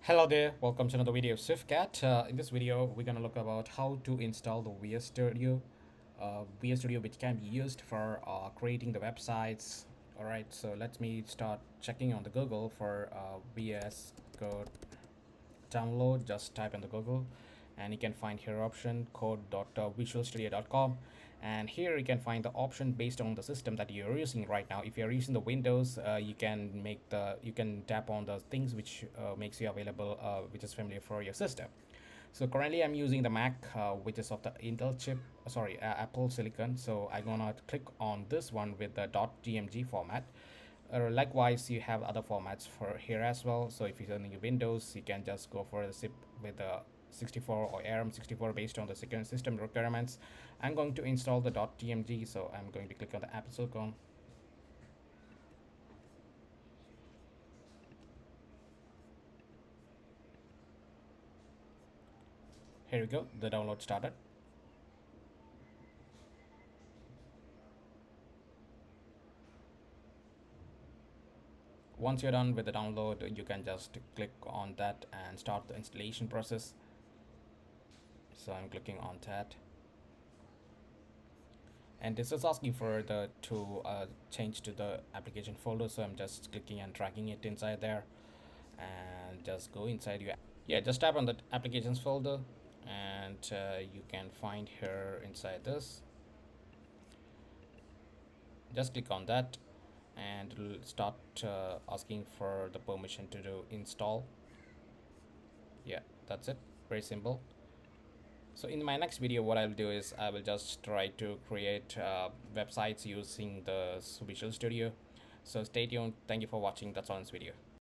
Hello there, welcome to another video of SwiftCat. In this video, we're going to look about how to install the VS Studio. VS Studio which can be used for creating the websites. Alright, so let me start checking on the Google for VS Code download. Just type in the Google and you can find here option code.visualstudio.com, and here you can find the option based on the system that you're using right now. If you're using the Windows, you can tap on the things which makes you available, which is familiar for your system. So currently I'm using the Mac, which is of the Intel chip, Apple Silicon. So I'm gonna click on this one with the .gmg format. Likewise, you have other formats for here as well. So if you're using Windows, you can just go for the zip with the 64 or ARM64 based on the second system requirements. I'm going to install the .gmg, so I'm going to click on the Apple Silicon. Here we go, the download started. Once you're done with the download, you can just click on that and start the installation process. So I'm clicking on that, and this is asking for the to change to the application folder. So I'm just clicking and dragging it inside there, and just go inside you. Yeah, just tap on the applications folder, and you can find here inside this. Just click on that and it'll start asking for the permission to do install. Yeah, that's it, very simple. So in my next video, what I'll do is I will just try to create websites using the Visual Studio. So stay tuned, thank you for watching, that's all in this video.